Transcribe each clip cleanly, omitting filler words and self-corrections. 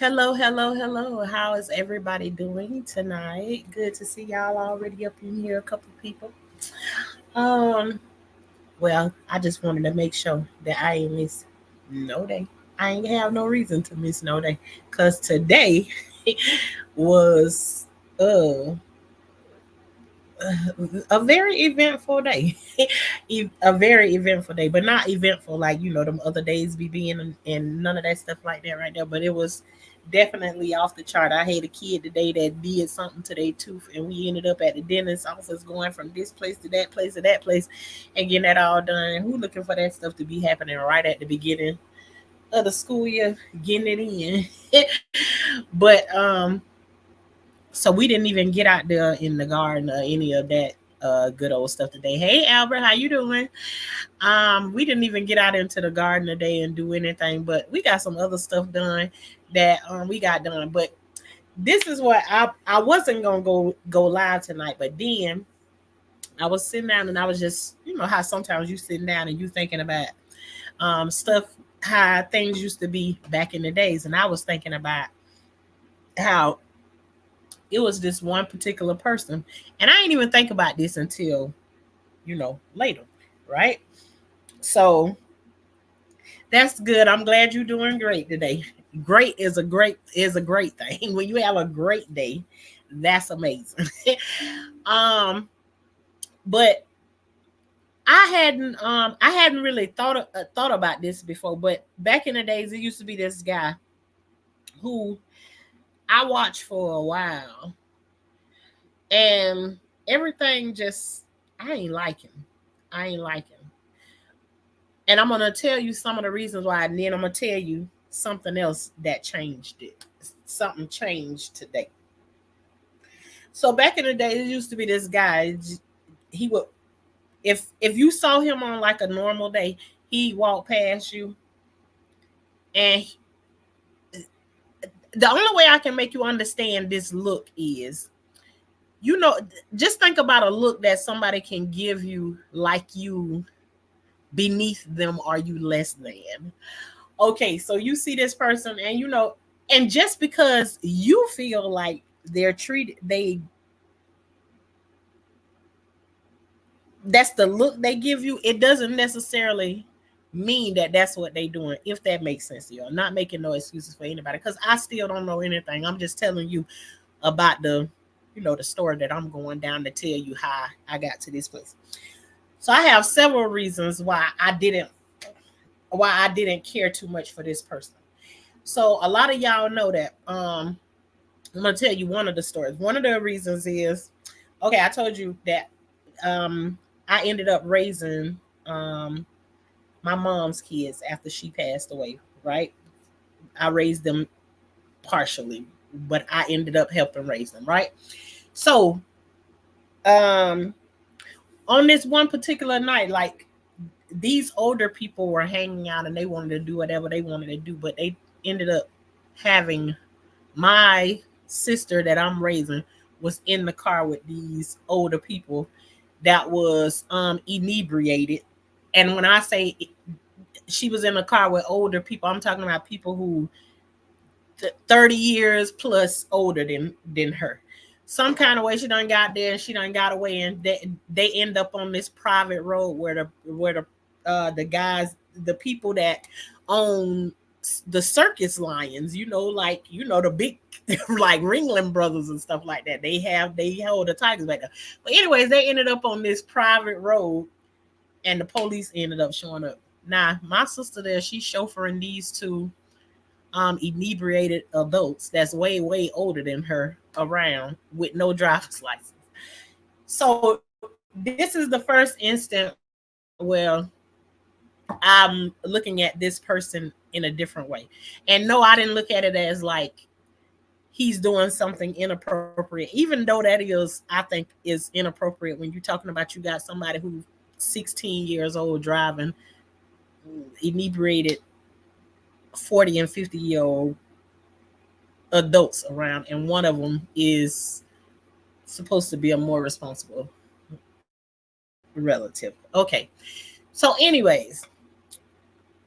Hello, hello, hello. How is everybody doing tonight? Good to see y'all already up in here, a couple people. Um, well, I just wanted to make sure that I ain't miss no day. I ain't have no reason to miss no day. Cause today was uh a very eventful day. A very eventful day, but not eventful like them other days be being and none of that stuff like that right there. But it was definitely off the chart. I had a kid today that did something to their tooth, and we ended up at the dentist's office going from this place to that place to that place and getting that all done. And who looking for that stuff to be happening right at the beginning of the school year, getting it in? But so we didn't even get out there in the garden or any of that good old stuff today. Hey Albert, how you doing? We didn't even get out into the garden today and do anything, but we got some other stuff done that we got done. But this is what I wasn't gonna go live tonight, but then I was sitting down and I was just how sometimes you sitting down and you thinking about stuff, how things used to be back in the days, and I was thinking about how it was this one particular person, and I didn't even think about this until later, right? So that's good. I'm glad you're doing great today. Great is a great thing. When you have a great day, that's amazing. um, but I hadn't really thought about this before. But back in the days, it used to be this guy who I watched for a while, and everything just I ain't like him. I ain't like him. And I'm gonna tell you some of the reasons why, and then I'm gonna tell you something else that changed it. Something changed today. So back in the day, it used to be this guy. He would, if you saw him on like a normal day, he'd walk past you, and the only way I can make you understand this look is, just think about a look that somebody can give you, like you beneath them or you less than. Okay, so you see this person, and and just because you feel like they're treated, that's the look they give you, it doesn't necessarily mean that that's what they doing, if that makes sense to you. I'm not making no excuses for anybody, because I still don't know anything. I'm just telling you about the story that I'm going down to tell you how I got to this place. So I have several reasons why I didn't care too much for this person. So a lot of y'all know that I'm gonna tell you one of the stories. One of the reasons is, okay, I told you that I ended up raising my mom's kids after she passed away, right? I raised them partially, but I ended up helping raise them, right? So um on this one particular night, like, these older people were hanging out and they wanted to do whatever they wanted to do, but they ended up having my sister that I'm raising was in the car with these older people that was inebriated. And when I say she was in the car with older people, I'm talking about people who 30 years plus older than her. Some kind of way she done got there and she done got away, and they end up on this private road where the guys, the people that own the circus lions, the big like Ringling Brothers and stuff like that. They hold the tigers back there. But anyways, they ended up on this private road, and the police ended up showing up. Now, my sister there, she's chauffeuring these two inebriated adults that's way, way older than her around with no driver's license. So this is the first instant where I'm looking at this person in a different way. And no, I didn't look at it as like he's doing something inappropriate, even though that I think is inappropriate when you're talking about you got somebody who's 16 years old driving inebriated 40 and 50-year-old adults around, and one of them is supposed to be a more responsible relative. Okay. So anyways,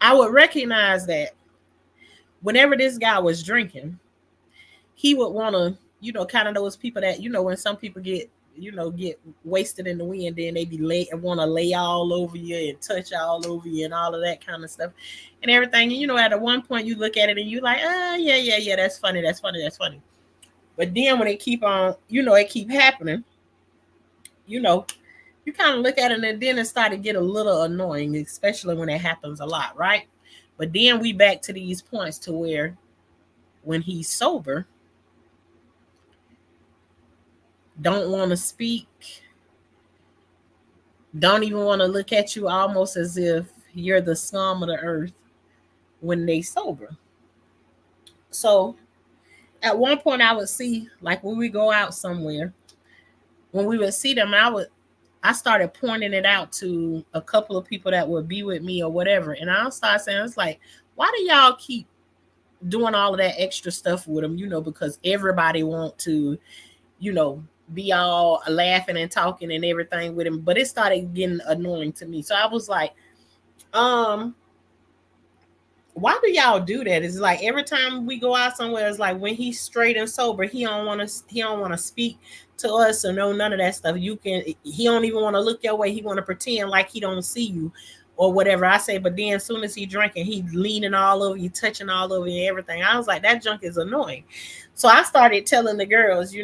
I would recognize that, whenever this guy was drinking, he would want to, kind of those people that, when some people get wasted in the wind, then they be lay and want to lay all over you and touch all over you and all of that kind of stuff and everything. And at one point you look at it and you like, yeah, that's funny, that's funny, that's funny. But then when it keep on, it keep happening, you kind of look at it and then it started to get a little annoying, especially when it happens a lot, right? But then we back to these points to where when he's sober, don't want to speak, don't even want to look at you, almost as if you're the scum of the earth when they sober. So at one point I would see, like when we go out somewhere, when we would see them, I started pointing it out to a couple of people that would be with me or whatever. And I'll start saying, it's like, why do y'all keep doing all of that extra stuff with them? Because everybody want to, be all laughing and talking and everything with him. But it started getting annoying to me. So I was like, why do y'all do that? It's like every time we go out somewhere, it's like when he's straight and sober, he don't want to speak to us or know none of that stuff. He don't even want to look your way. He want to pretend like he don't see you or whatever. I say, but then as soon as he drinking, he leaning all over you, touching all over you, everything. I was like, that junk is annoying. So I started telling the girls,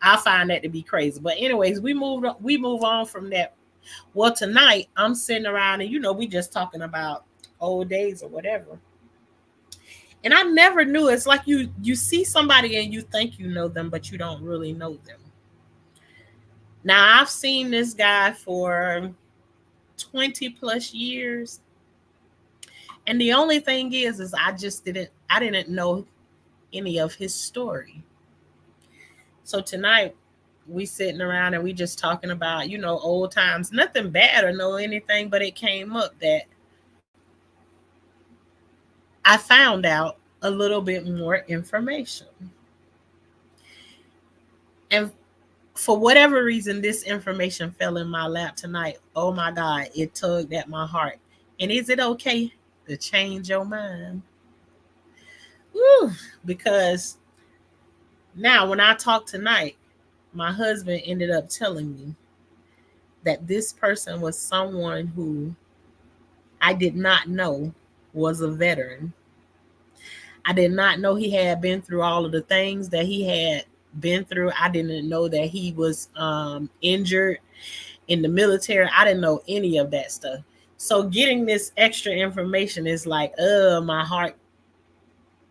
I find that to be crazy. But anyways, we move on from that. Well, tonight I'm sitting around and we just talking about old days or whatever. And I never knew. It's like you see somebody and you think you know them, but you don't really know them. Now I've seen this guy for 20 plus years. And the only thing is I didn't know any of his story. So tonight we sitting around and we just talking about, old times, nothing bad or no anything, but it came up that I found out a little bit more information. And for whatever reason, this information fell in my lap tonight. Oh my God, it tugged at my heart. And is it okay to change your mind? Woo, because now when I talk tonight, my husband ended up telling me that this person was someone who I did not know was a veteran. I did not know he had been through all of the things that he had been through. I didn't know that he was injured in the military. I didn't know any of that stuff. So getting this extra information is like, my heart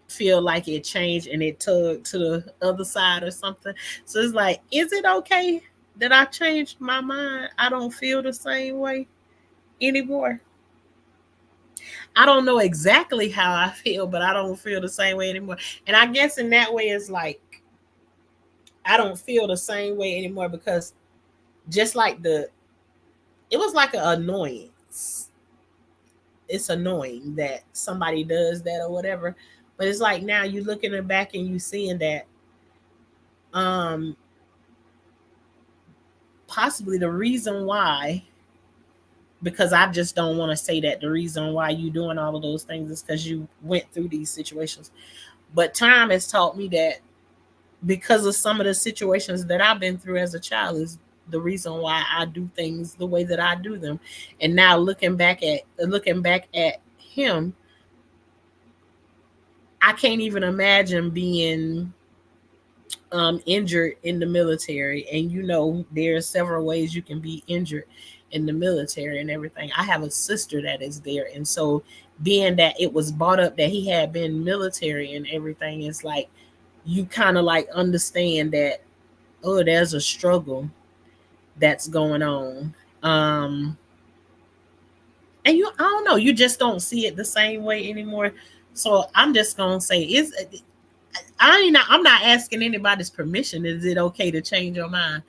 feel like it changed and it tugged to the other side or something. So it's like, is it okay that I changed my mind? I don't feel the same way anymore. I don't know exactly how I feel, but I don't feel the same way anymore. And I guess in that way, it's like, I don't feel the same way anymore because just like it was like an annoyance. It's annoying that somebody does that or whatever. But it's like now you looking it back and you seeing that possibly the reason why, because I just don't want to say that the reason why you doing all of those things is because you went through these situations. But time has taught me that because of some of the situations that I've been through as a child is the reason why I do things the way that I do them. And now looking back at him, I can't even imagine being injured in the military. And there are several ways you can be injured in the military and everything. I have a sister that is there, and so being that it was brought up that he had been military and everything, it's like you kind of like understand that, oh, there's a struggle that's going on. And I don't know, you just don't see it the same way anymore. So I'm just gonna say, I'm not asking anybody's permission. Is it okay to change your mind?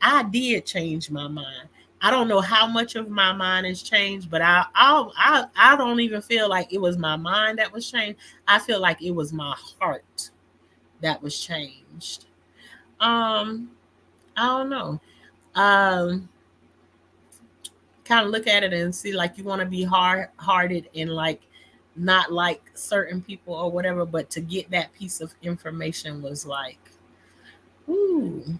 I did change my mind. I don't know how much of my mind has changed, but I don't even feel like it was my mind that was changed. I feel like it was my heart that was changed. I don't know. Kind of look at it and see, like, you want to be hard-hearted and like not like certain people or whatever, but to get that piece of information was like, ooh,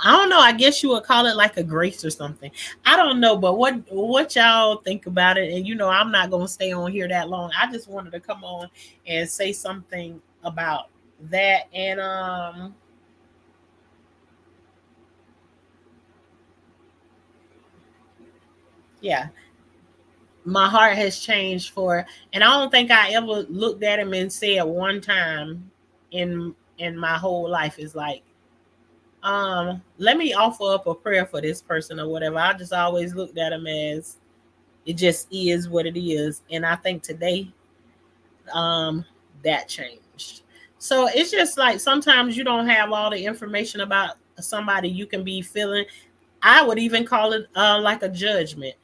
I don't know. I guess you would call it like a grace or something. I don't know, but what y'all think about it? And I'm not gonna stay on here that long. I just wanted to come on and say something about that. And yeah, my heart has changed for, and I don't think I ever looked at him and said one time in my whole life is like, let me offer up a prayer for this person or whatever. I just always looked at him as it just is what it is. And I think today, um, that changed. So it's just like sometimes you don't have all the information about somebody. You can be feeling, I would even call it like a judgment.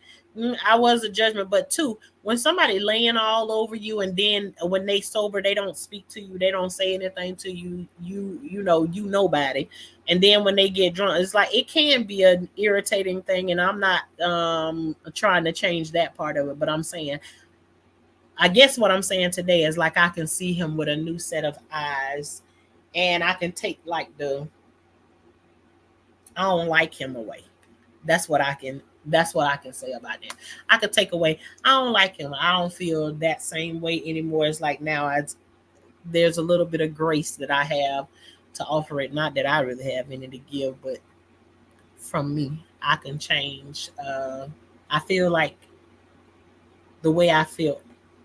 I was a judgment, but two, when somebody laying all over you, and then when they sober, they don't speak to you, they don't say anything to you, you nobody, and then when they get drunk, it's like it can be an irritating thing. And I'm not trying to change that part of it, but I'm saying, I guess what I'm saying today is like I can see him with a new set of eyes, and I can take like the I don't like him away. That's what I can say about that. I could take away I don't like him. I don't feel that same way anymore. It's like now there's a little bit of grace that I have to offer it. Not that I really have any to give, but from me, I can change. I feel like the way I feel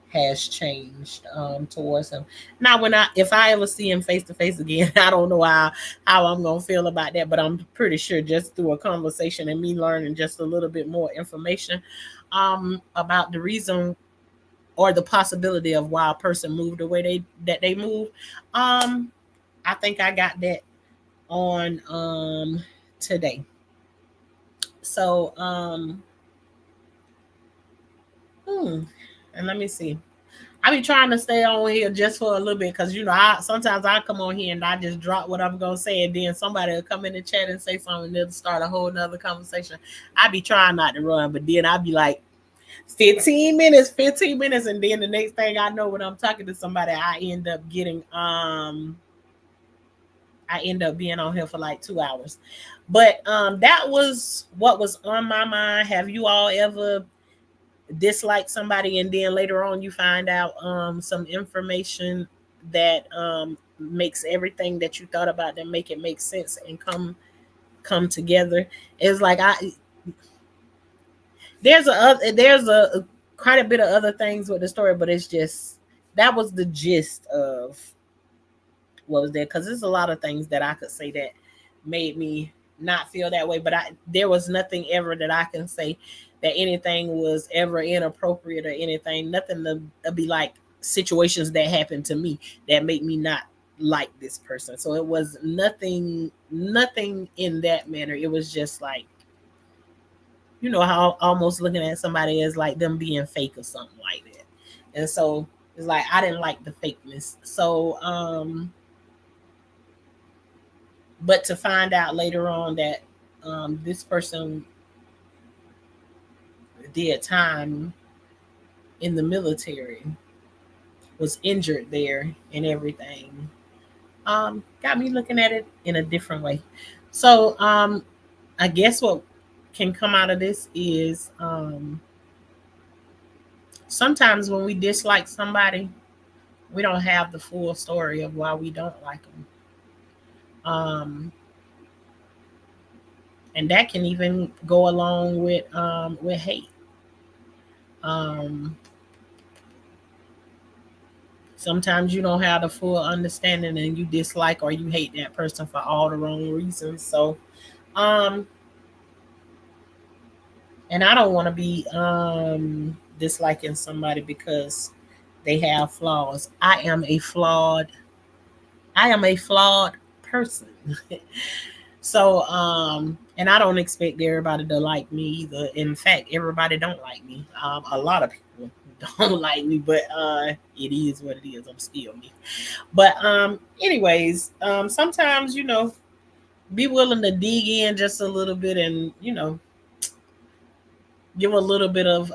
has changed towards him. Now, if I ever see him face to face again, I don't know how I'm gonna feel about that, but I'm pretty sure just through a conversation and me learning just a little bit more information about the reason or the possibility of why a person moved the way they moved. Um, I think I got that on today. So hmm, and let me see. I be trying to stay on here just for a little bit because I sometimes I come on here and I just drop what I'm gonna say, and then somebody will come in the chat and say something and they'll start a whole nother conversation. I be trying not to run, but then I be like 15 minutes, and then the next thing I know, when I'm talking to somebody, I end up being on here for like 2 hours. But that was what was on my mind. Have you all ever dislike somebody and then later on you find out some information that makes everything that you thought about them make it make sense and come together? It's like there's a quite a bit of other things with the story, but it's just that was the gist of what was there, because there's a lot of things that I could say that made me not feel that way, but there was nothing ever that I can say that anything was ever inappropriate or anything. Nothing to be like situations that happened to me that make me not like this person. So it was nothing in that manner. It was just like, how almost looking at somebody as like them being fake or something like that. And so it's like I didn't like the fakeness. So but to find out later on that this person did time in the military, was injured there and everything, got me looking at it in a different way. So I guess what can come out of this is sometimes when we dislike somebody, we don't have the full story of why we don't like them. And that can even go along with hate. Um, Sometimes you don't have the full understanding and you dislike or you hate that person for all the wrong reasons. So, um, and I don't want to be disliking somebody because they have flaws. I am a flawed person. So, and I don't expect everybody to like me either. In fact, everybody don't like me. A lot of people don't like me, but it is what it is. I'm still me. But anyways, sometimes be willing to dig in just a little bit, and give a little bit of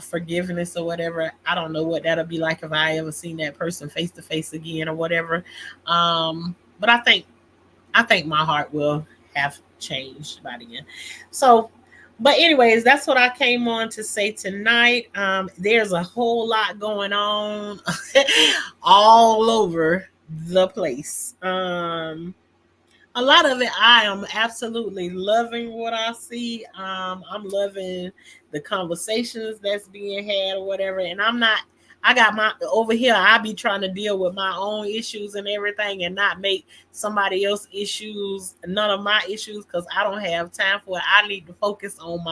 forgiveness or whatever. I don't know what that'll be like if I ever seen that person face to face again or whatever. But I think my heart will have changed by the end. So, but anyways, that's what I came on to say tonight. There's a whole lot going on all over the place. A lot of it, I am absolutely loving what I see. I'm loving the conversations that's being had or whatever. And I'm not, I got my over here, I be trying to deal with my own issues and everything and not make somebody else issues none of my issues, because I don't have time for it. I need to focus on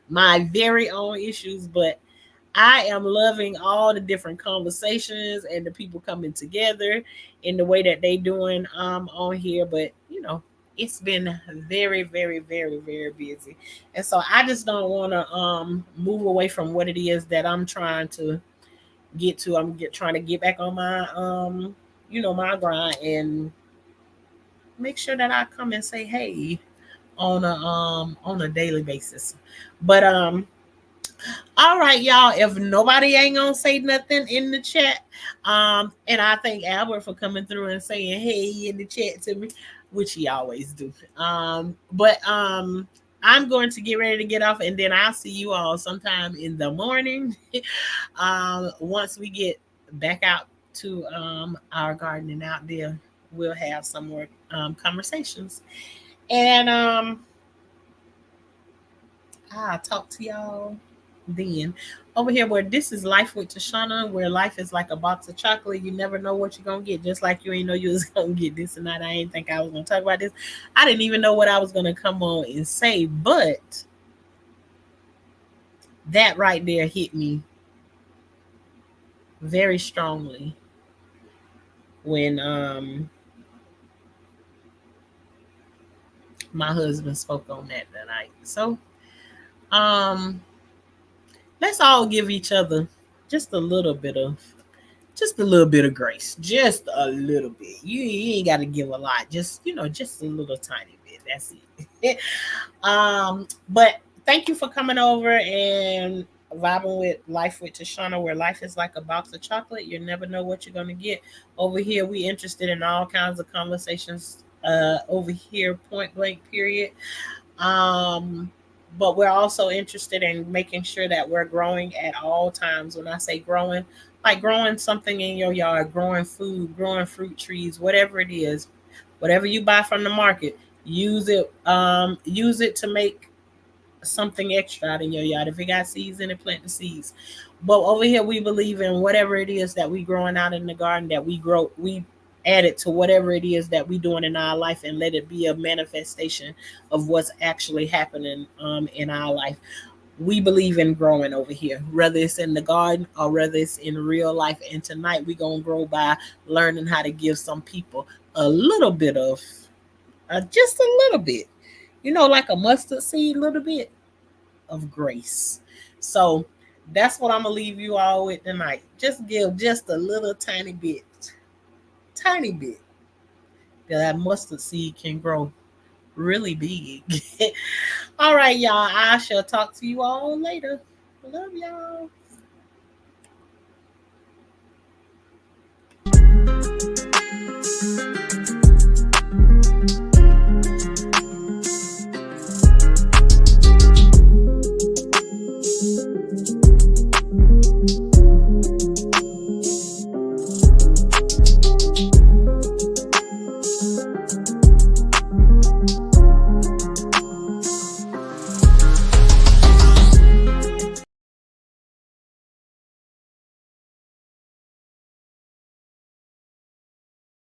my very own issues. But I am loving all the different conversations and the people coming together in the way that they doing on here. But it's been very, very, very, very busy. And so I just don't want to move away from what it is that I'm trying to get to. Trying to get back on my my grind and make sure that I come and say hey on a daily basis. But all right, y'all. If nobody ain't gonna say nothing in the chat, and I thank Albert for coming through and saying hey in the chat to me, which he always do. But I'm going to get ready to get off, and then I'll see you all sometime in the morning. Once we get back out to our gardening out there, we'll have some more conversations, and I'll talk to y'all then. Over here, where this is Life with Tashana, where life is like a box of chocolate. You never know what you're gonna get, just like you ain't know you was gonna get this tonight. I ain't think I was gonna talk about this. I didn't even know what I was gonna come on and say, but that right there hit me very strongly when my husband spoke on that tonight. So um let's all give each other just a little bit of grace, just a little bit. You ain't got to give a lot, just just a little tiny bit. That's it. But thank you for coming over and vibing with Life with Tashana, where life is like a box of chocolate. You never know what you're gonna get. Over here, we interested in all kinds of conversations. Over here, point blank, period. Um, but we're also interested in making sure that we're growing at all times. When I say growing, like growing something in your yard, growing food, growing fruit trees, whatever it is, whatever you buy from the market, use it to make something extra out in your yard. If it got seeds in it, plant the seeds. But over here, we believe in whatever it is that we growing out in the garden, that we add it to whatever it is that we doing in our life, and let it be a manifestation of what's actually happening in our life. We believe in growing over here, whether it's in the garden or whether it's in real life. And tonight we're gonna grow by learning how to give some people a little bit of, just a little bit, like a mustard seed, a little bit of grace. So that's what I'm gonna leave you all with tonight. Just give just a little tiny bit, that mustard seed can grow really big. All right, y'all. I shall talk to you all later. Love y'all.